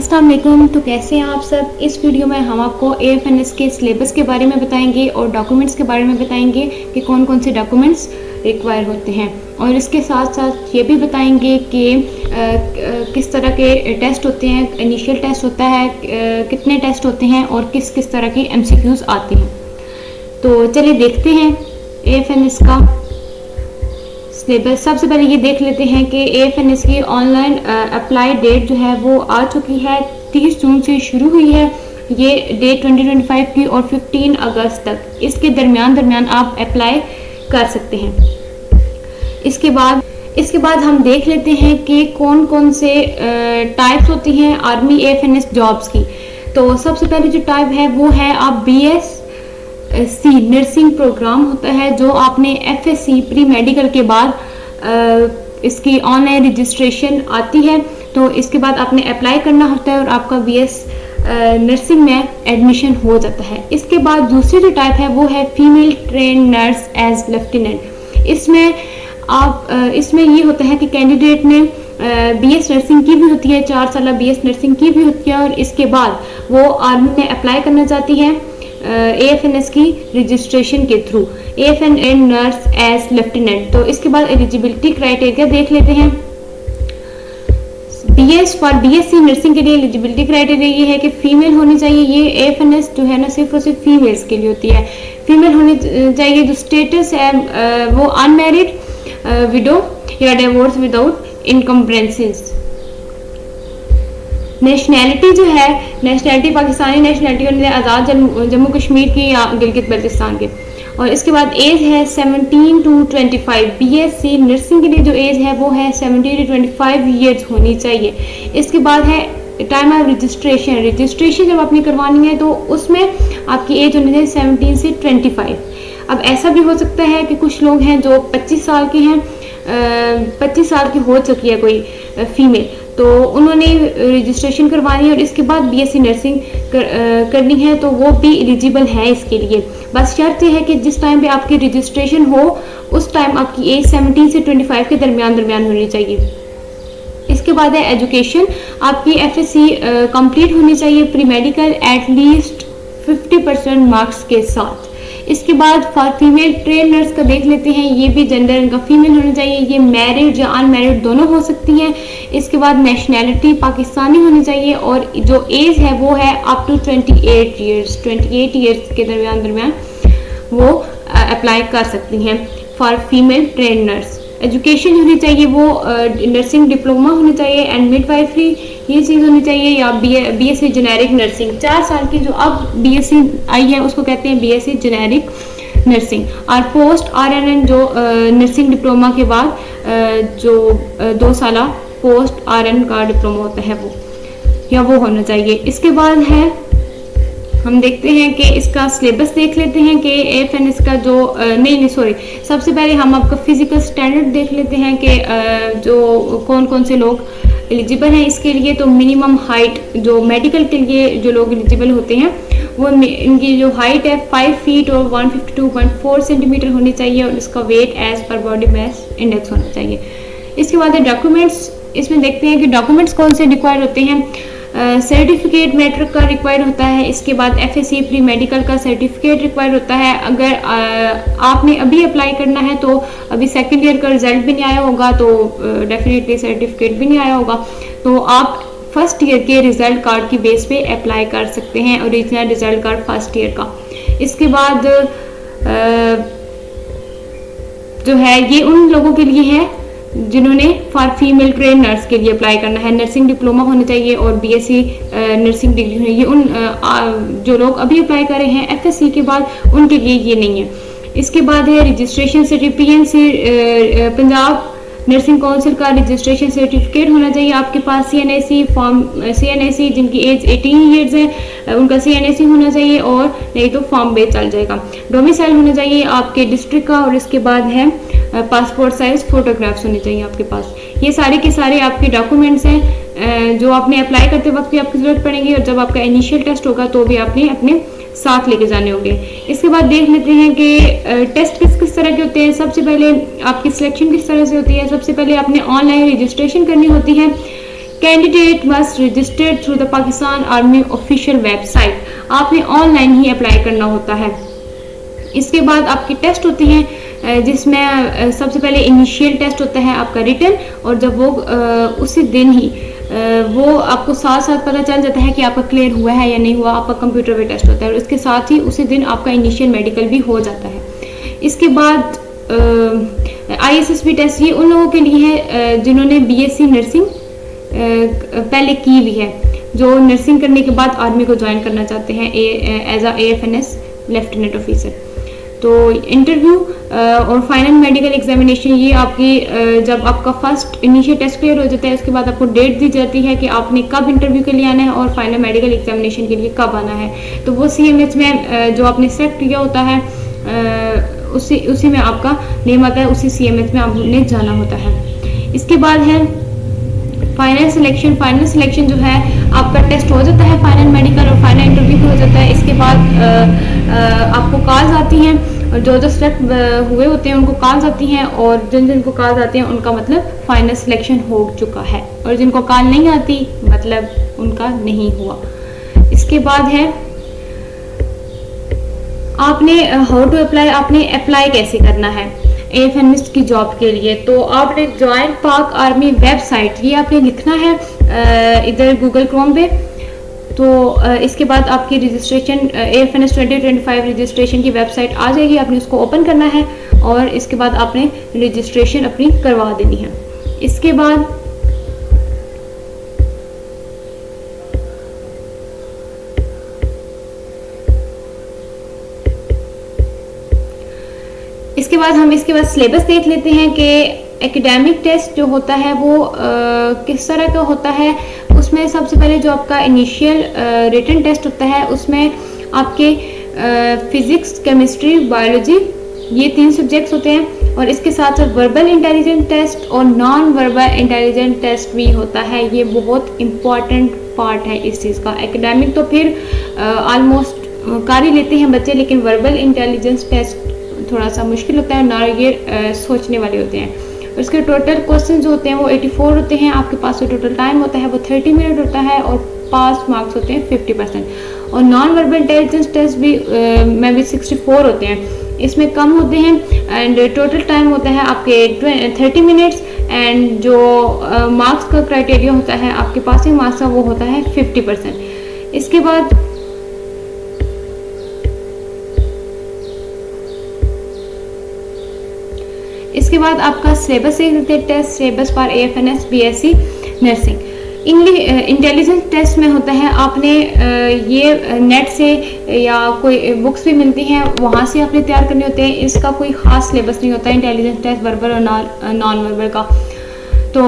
अस्सलाम वालेकुम। तो कैसे हैं आप सब। इस वीडियो में हम आपको AFNS के सिलेबस के बारे में बताएंगे और डॉक्यूमेंट्स के बारे में बताएंगे कि कौन कौन से डॉक्यूमेंट्स रिक्वायर होते हैं, और इसके साथ साथ ये भी बताएंगे कि किस तरह के टेस्ट होते हैं, इनिशियल टेस्ट होता है, कितने टेस्ट होते हैं और किस किस तरह के MCQs आते हैं। तो चलिए देखते हैं AFNS का सिलेबस। सबसे पहले ये देख लेते हैं कि AFNS की ऑनलाइन अप्लाई डेट जो है वो आ चुकी है, 30 जून से शुरू हुई है ये डेट 2025 की, और 15 अगस्त तक इसके दरमियान आप अप्लाई कर सकते हैं। इसके बाद हम देख लेते हैं कि कौन कौन से टाइप्स होती हैं आर्मी AFNS जॉब्स की। तो सबसे पहले जो टाइप है वो है आप BSc नर्सिंग प्रोग्राम होता है, जो आपने FSc प्री मेडिकल के बाद इसकी ऑनलाइन रजिस्ट्रेशन आती है। तो इसके बाद आपने अप्लाई करना होता है और आपका BS नर्सिंग में एडमिशन हो जाता है। इसके बाद दूसरी जो टाइप है वो है female train nurse as lieutenant. इसमें ये होता है कि कैंडिडेट ने BS नर्सिंग की भी होती है, 4 साल BS नर्सिंग की भी होती है, और इसके बाद वो आर्मी में अप्लाई करना चाहती है AFNS की रजिस्ट्रेशन के through, AFN nurse as lieutenant. तो इसके बाद एलिजिबिलिटी क्राइटेरिया देख लेते हैं। BSc नर्सिंग के लिए एलिजिबिलिटी क्राइटेरिया ये है कि फीमेल होनी चाहिए। ये AFNS जो है ना सिर्फ और सिर्फ फीमेल्स के लिए होती है। फीमेल होनी चाहिए। जो स्टेटस है वो अनमैरिड, विडो या डिवोर्स विदाउट इनकम्बरेंसेस। नेशनैलिटी जो है, नेशनैलिटी पाकिस्तानी नेशनैलिटी होनी चाहिए, आज़ाद जम्मू कश्मीर की या गिलगित बल्तिस्तान के। और इसके बाद एज है 17 to 25। BSc नर्सिंग के लिए जो एज है वो है 17 to 25 ईयर्स होनी चाहिए। इसके बाद है टाइम ऑफ रजिस्ट्रेशन जब आपने करवानी है तो उसमें आपकी एज होनी चाहिए 17 से 25। अब ऐसा भी हो सकता है कि कुछ लोग हैं जो 25 साल के हैं, 25 साल की हो चुकी है कोई फीमेल, तो उन्होंने रजिस्ट्रेशन करवानी है और इसके बाद BSc नर्सिंग करनी है, तो वो भी एलिजिबल है इसके लिए। बस शर्त यह है कि जिस टाइम पे आपकी रजिस्ट्रेशन हो उस टाइम आपकी एज 17 से 25 के दरमियान होनी चाहिए। इसके बाद है एजुकेशन। आपकी FSc कंप्लीट होनी चाहिए प्री मेडिकल एटलीस्ट 50% मार्क्स के साथ। इसके बाद फॉर फीमेल ट्रेन नर्स का देख लेते हैं। ये भी जेंडर इनका फीमेल होना चाहिए, ये मैरिड या अनमैरिड दोनों हो सकती हैं। इसके बाद नेशनैलिटी पाकिस्तानी होनी चाहिए, और जो एज है वो है अप टू 28 ईयर्स के दरमियान वो अप्लाई कर सकती हैं for female train nurse. Education होनी चाहिए वो नर्सिंग डिप्लोमा होनी चाहिए एंड मिडवाइफरी ये चीज़ होनी चाहिए, या BSc जेनेरिक नर्सिंग। 4 साल की जो अब BSc आई है उसको कहते हैं BSc जेनेरिक नर्सिंग। और पोस्ट RNN जो नर्सिंग डिप्लोमा के बाद जो 2 साल पोस्ट RN का डिप्लोमा होता है वो होना चाहिए। इसके बाद है हम देखते हैं कि इसका सिलेबस देख लेते हैं कि AFNS का जो सबसे पहले हम आपका फिजिकल स्टैंडर्ड देख लेते हैं कि जो कौन कौन से लोग एलिजिबल हैं इसके लिए। तो मिनिमम हाइट जो मेडिकल के लिए जो लोग एलिजिबल होते हैं वो इनकी जो हाइट है 5 फीट और 152.4 सेंटीमीटर होनी चाहिए, और इसका वेट एज पर बॉडी मास इंडेक्स होना चाहिए। इसके बाद है डॉक्यूमेंट्स। इसमें देखते हैं कि डॉक्यूमेंट्स कौन से रिक्वायर होते हैं। सर्टिफिकेट मैट्रिक का रिक्वायर होता है। इसके बाद FSc प्री मेडिकल का सर्टिफिकेट रिक्वायर होता है। अगर आपने अभी अप्लाई करना है तो अभी सेकेंड ईयर का रिजल्ट भी नहीं आया होगा, तो डेफिनेटली सर्टिफिकेट भी नहीं आया होगा, तो आप फर्स्ट ईयर के रिजल्ट कार्ड की बेस पे अप्लाई कर सकते हैं, original result card first year का। इसके बाद जो है ये उन लोगों के लिए है जिन्होंने फॉर फीमेल ट्रेन नर्स के लिए अप्लाई करना है। नर्सिंग डिप्लोमा होना चाहिए और BSc नर्सिंग डिग्री होनी। ये उन जो लोग अभी अप्लाई कर रहे हैं FSc के बाद उनके लिए ये नहीं है। इसके बाद है रजिस्ट्रेशन सर्टिफिकेट से पंजाब नर्सिंग काउंसिल का रजिस्ट्रेशन सर्टिफिकेट होना चाहिए आपके पास। CNAC जिनकी एज 18 ईयर्स है उनका CNAC होना चाहिए, और नहीं तो फॉर्म बेस चल जाएगा। डोमिसाइल होना चाहिए आपके डिस्ट्रिक्ट का, और इसके बाद है पासपोर्ट साइज फोटोग्राफ्स होने चाहिए आपके पास। ये सारे के सारे आपके डॉक्यूमेंट्स हैं जो आपने अप्लाई करते वक्त भी आपकी ज़रूरत पड़ेगी, और जब आपका इनिशियल टेस्ट होगा तो भी आपने अपने साथ लेके जाने होंगे। इसके बाद देख लेते हैं कि टेस्ट किस तरह के होते हैं। सबसे पहले आपकी सिलेक्शन किस तरह से होती है। सबसे पहले आपने ऑनलाइन रजिस्ट्रेशन करनी होती है। Candidate must registered through the Pakistan army official website, आपने ऑनलाइन ही अप्लाई करना होता है। इसके बाद आपके टेस्ट होते हैं जिसमें सबसे पहले इनिशियल टेस्ट होता है आपका रिटन, और जब वो उसी दिन ही वो आपको साथ साथ पता चल जाता है कि आपका क्लियर हुआ है या नहीं हुआ, आपका कंप्यूटर पे टेस्ट होता है और इसके साथ ही उसी दिन आपका इनिशियल मेडिकल भी हो जाता है। इसके बाद ISSB टेस्ट ये उन लोगों के लिए है जिन्होंने BSc नर्सिंग पहले की हुई है, जो नर्सिंग करने के बाद आर्मी को ज्वाइन करना चाहते हैं as a AFNS lieutenant officer. तो इंटरव्यू और फाइनल मेडिकल एग्जामिनेशन ये आपकी जब आपका फर्स्ट इनिशियल टेस्ट क्लियर हो जाता है उसके बाद आपको डेट दी जाती है कि आपने कब इंटरव्यू के लिए आना है और फाइनल मेडिकल एग्जामिनेशन के लिए कब आना है। तो वो CMH में जो आपने सेलेक्ट किया होता है उसी में आपका नेम आता है, उसी CMH में आपने जाना होता है। इसके बाद है फाइनल सिलेक्शन। फाइनल सिलेक्शन जो है आपका टेस्ट हो जाता है फाइनल मेडिकल और फाइनल इंटरव्यू भी हो जाता है। इसके बाद आपको कॉल्स आती हैं और जो सिलेक्ट हुए होते हैं उनको कॉल्स आती हैं, और जिनको कॉल्स आती हैं उनका मतलब फाइनल सिलेक्शन हो चुका है, और जिनको कॉल नहीं आती मतलब उनका नहीं हुआ। इसके बाद है आपने हाउ टू अप्लाई, आपने अप्लाई कैसे करना है AFNS की जॉब के लिए। तो आपने ज्वाइन पाक आर्मी वेबसाइट ये आपने लिखना है इधर गूगल क्रोम पे। तो इसके बाद आपकी रजिस्ट्रेशन AFNS 2025 रजिस्ट्रेशन की वेबसाइट आ जाएगी, आपने उसको ओपन करना है और इसके बाद आपने रजिस्ट्रेशन अपनी करवा देनी है। इसके बाद हम इसके बाद सिलेबस देख लेते हैं कि एकेडमिक टेस्ट जो होता है वो किस तरह का होता है। उसमें सबसे पहले जो आपका इनिशियल रिटन टेस्ट होता है उसमें आपके फिजिक्स, केमिस्ट्री, बायोलॉजी ये 3 सब्जेक्ट्स होते हैं, और इसके साथ साथ वर्बल इंटेलिजेंस टेस्ट और नॉन वर्बल इंटेलिजेंस टेस्ट भी होता है। ये बहुत इम्पॉर्टेंट पार्ट है इस चीज़ का। एकेडमिक तो फिर ऑलमोस्ट कर ही लेते हैं बच्चे, लेकिन वर्बल इंटेलिजेंस टेस्ट थोड़ा सा मुश्किल होता है ना, ये सोचने वाले होते हैं। और इसके टोटल क्वेश्चन जो होते हैं वो 84 होते हैं, आपके पास जो टोटल टाइम होता है वो 30 मिनट होता है, और पास मार्क्स होते हैं 50%। और नॉन वर्बल इंटेलिजेंस टेस्ट भी में भी 64 होते हैं, इसमें कम होते हैं, एंड टोटल टाइम होता है आपके 30 मिनट्स, एंड जो मार्क्स का क्राइटेरिया होता है आपके पासिंग मार्क्स का वो होता है 50%। इसके बाद आपका सिलेबस देख लेते हैं। Test syllabus for AFNS BSc नर्सिंग। इंटेलिजेंस टेस्ट में होता है आपने ये नेट से या कोई बुक्स भी मिलती हैं वहाँ से आपने तैयार करने होते हैं। इसका कोई ख़ास सिलेबस नहीं होता इंटेलिजेंस टेस्ट वर्बल और नॉन वर्बल का। तो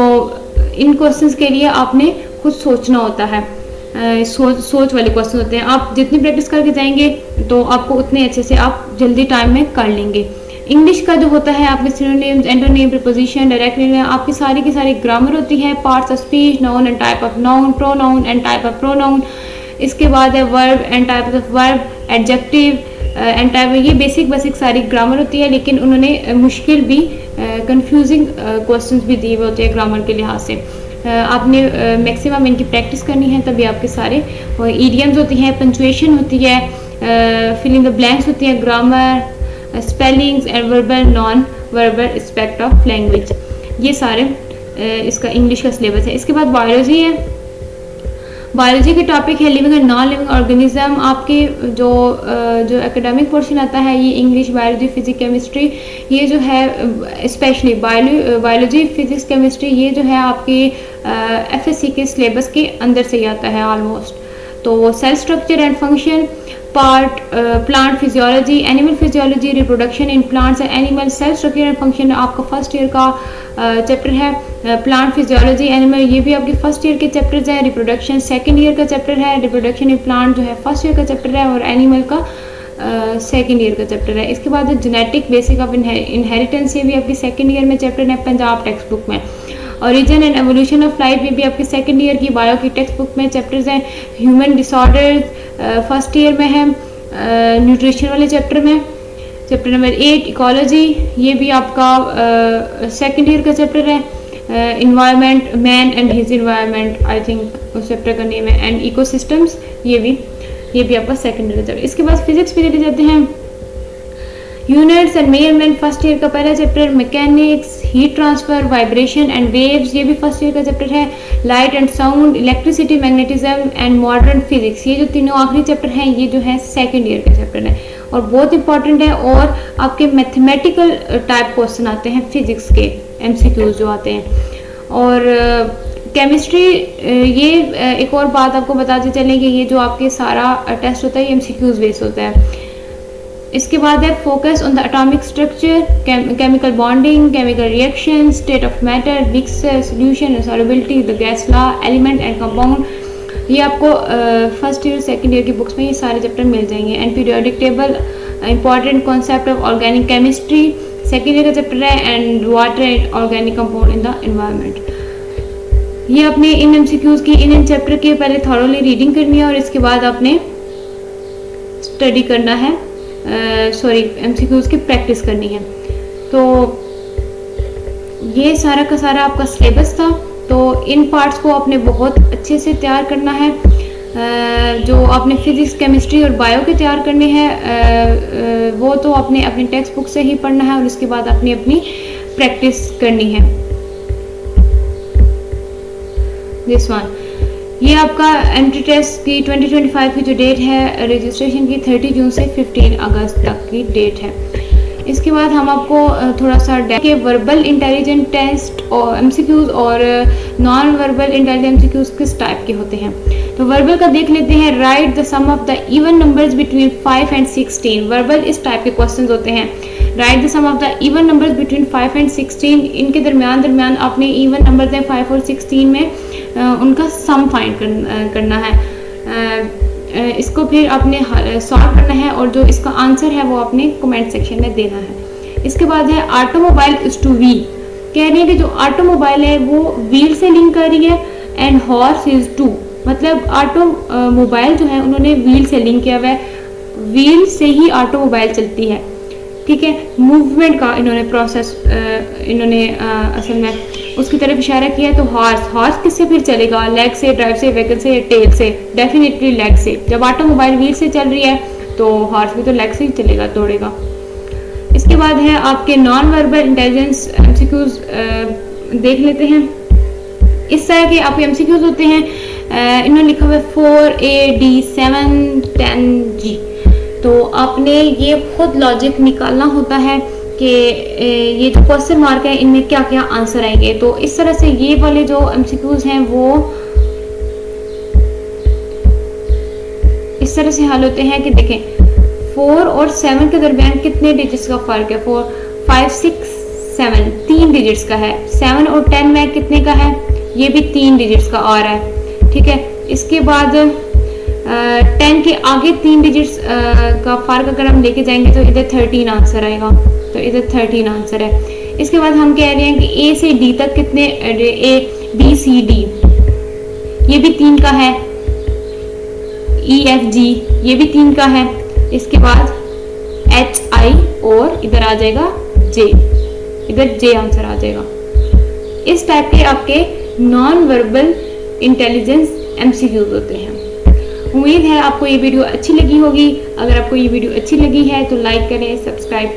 इन क्वेश्चंस के लिए आपने खुद सोचना होता है, सोच वाले क्वेश्चन होते हैं। आप जितनी प्रैक्टिस करके जाएंगे तो आपको उतने अच्छे से आप जल्दी टाइम में कर लेंगे। इंग्लिश का जो होता है आपके synonyms, antonym, preposition, direct link, आपकी सारी की सारी ग्रामर होती है, parts of speech, noun and type of noun, pronoun and type of pronoun. इसके बाद है verb and type of verb, adjective and type. ये बेसिक सारी ग्रामर होती है, लेकिन उन्होंने मुश्किल भी कंफ्यूजिंग क्वेश्चंस भी दिए हुए होते हैं ग्रामर के लिहाज से। आपने मैक्सिमम इनकी प्रैक्टिस करनी है, तभी आपके सारे ईडियम्स होती हैं, पंचुएशन होती है, फिलिंग द ब्लैंक्स होती है, grammar, spellings and verbal non verbal aspect of language, ये सारे इसका इंग्लिश का सिलेबस है। इसके बाद बायोलॉजी है। बायोलॉजी के टॉपिक है living and non living organism. आपके जो एकेडमिक पोर्शन आता है ये इंग्लिश, बायोलॉजी, फिजिक्स, केमिस्ट्री, ये जो है स्पेशली बायोलॉजी, फिजिक्स, केमिस्ट्री ये जो है आपके FSC के सिलेबस के अंदर से ही आता है ऑलमोस्ट। तो cell structure and function part, plant physiology, animal physiology, reproduction in plants and animal, cell structure and function आपका फर्स्ट ईयर का चैप्टर है। प्लांट फिजियोलॉजी, एनिमल ये भी आपके फर्स्ट ईयर के चैप्टर्स हैं। रिप्रोडक्शन सेकंड ईयर का चैप्टर है। रिप्रोडक्शन इन प्लांट जो है फर्स्ट ईयर का चैप्टर है, और एनिमल का सेकंड ईयर का चैप्टर है। इसके बाद जेनेटिक बेसिक ऑफ इनहेरिटेंस ये भी आपकी सेकंड ईयर में चैप्टर है पंजाब टेक्स्ट बुक में। Origin and evolution of life ये भी आपके सेकंड ईयर की बायो की टेक्स्ट बुक में चैप्टर्स हैं। ह्यूमन डिसऑर्डर्स फर्स्ट ईयर में है, न्यूट्रिशन वाले चैप्टर में। चैप्टर नंबर 8 इकोलॉजी ये भी आपका सेकंड ईयर का चैप्टर है। Environment, man and his environment, I think उस चैप्टर का नेम है, एंड इकोसिस्टम्स, ये भी आपका सेकेंड रिजल्ट। इसके बाद फिजिक्स पे चले जाते हैं। Units and measurement first year का पहला chapter, mechanics, heat transfer, vibration and waves, ये भी फर्स्ट ईयर का चैप्टर है। Light and sound, electricity, magnetism and modern physics, ये जो तीनों आखिरी चैप्टर हैं ये जो है सेकेंड ईयर का चैप्टर है और बहुत इंपॉर्टेंट है। और आपके मैथमेटिकल टाइप क्वेश्चन आते हैं फिजिक्स के, एमसीक्यूज जो आते हैं। और केमिस्ट्री, ये एक और बात आपको बताते चलें कि ये जो आपके सारा टेस्ट होता है ये एमसीक्यूज बेस्ड होता है। इसके बाद है focus on the atomic structure, chemical bonding, chemical reaction, state of matter, mixture, solution, solubility, the gas law, element and compound, ये आपको फर्स्ट ईयर सेकंड ईयर की बुक्स में ये सारे चैप्टर मिल जाएंगे। And periodic table, important concept of organic chemistry, second year का chapter है। And water and organic compound in the environment. ये अपने इन एमसीक्यूज की इन चैप्टर की पहले थॉरोली रीडिंग करनी है और इसके बाद आपने स्टडी करना है, एमसीक्यूज की प्रैक्टिस करनी है। तो ये सारा का सारा आपका सिलेबस था। तो इन पार्ट्स को आपने बहुत अच्छे से तैयार करना है। जो आपने फिजिक्स, केमिस्ट्री और बायो के तैयार करने हैं वो तो आपने अपनी टेक्स्ट बुक से ही पढ़ना है और इसके बाद आपने अपनी प्रैक्टिस करनी है। दिस वन, ये आपका एंट्री टेस्ट की 2025 की जो डेट है रजिस्ट्रेशन की 30 जून से 15 अगस्त तक की डेट है। इसके बाद हम आपको थोड़ा सा के वर्बल इंटेलिजेंट टेस्ट और एमसीक्यूज और नॉन वर्बल इंटेलिजेंट एमसीक्यूज किस टाइप के होते हैं। तो वर्बल का देख लेते हैं। Write the sum of the even numbers between 5 and 16। Verbal इस टाइप के क्वेश्चंस होते हैं। Write the sum of the even numbers between 5 and 16, इनके दरमियान आपने इवन नंबर्स हैं 5 और 16 में उनका सम फाइंड करना है। इसको फिर आपने सॉल्व करना है और जो इसका आंसर है वो आपने कमेंट सेक्शन में देना है। इसके बाद है ऑटोमोबाइल इज टू व्हील। कह रही है कि जो ऑटोमोबाइल है वो व्हील से लिंक कर रही है एंड हॉर्स इज टू, मतलब ऑटोमोबाइल जो है उन्होंने व्हील से लिंक किया हुआ है, व्हील से ही ऑटोमोबाइल चलती है। ठीक है, मूवमेंट का इन्होंने प्रोसेस असल में उसकी तरफ इशारा किया। तो हॉर्स किससे फिर चलेगा? लेग से, ड्राइव से, व्हीकल से, टेल से? डेफिनेटली लेग से। जब ऑटोमोबाइल व्हील से चल रही है तो हॉर्स भी तो लेग से ही चलेगा, दौड़ेगा। इसके बाद है आपके नॉन वर्बल इंटेलिजेंस एमसीक्यूज देख लेते हैं। इस तरह के आपके एमसीक्यूज होते हैं। इन्होंने लिखा हुआ है 4AD 7 10G। तो आपने ये खुद लॉजिक निकालना होता है कि ये जो क्वेश्चन मार्क है इनमें क्या क्या आंसर आएंगे। तो इस तरह से ये वाले जो एमसीक्यूज हैं वो इस तरह से हल होते हैं कि देखें 4 और 7 के दरमियान कितने डिजिट्स का फर्क है। 4 5 6 7 3 डिजिट्स का है। 7 और 10 में कितने का है? ये भी 3 डिजिट्स का आ रहा है। ठीक है, इसके बाद 10 के आगे 3 डिजिट्स का फर्क अगर हम लेके जाएंगे तो इधर 13 आंसर आएगा। तो इधर 13 आंसर है। इसके बाद हम कह रहे हैं कि A से D तक कितने, ABCD ये भी 3 का है। EFG ये भी 3 का है। इसके बाद HI और इधर आ जाएगा J, इधर J आंसर आ जाएगा। इस टाइप के आपके नॉन वर्बल इंटेलिजेंस एमसीक्यूज होते हैं। उम्मीद है आपको ये वीडियो अच्छी लगी होगी। अगर आपको ये वीडियो अच्छी लगी है तो लाइक करें, सब्सक्राइब करें।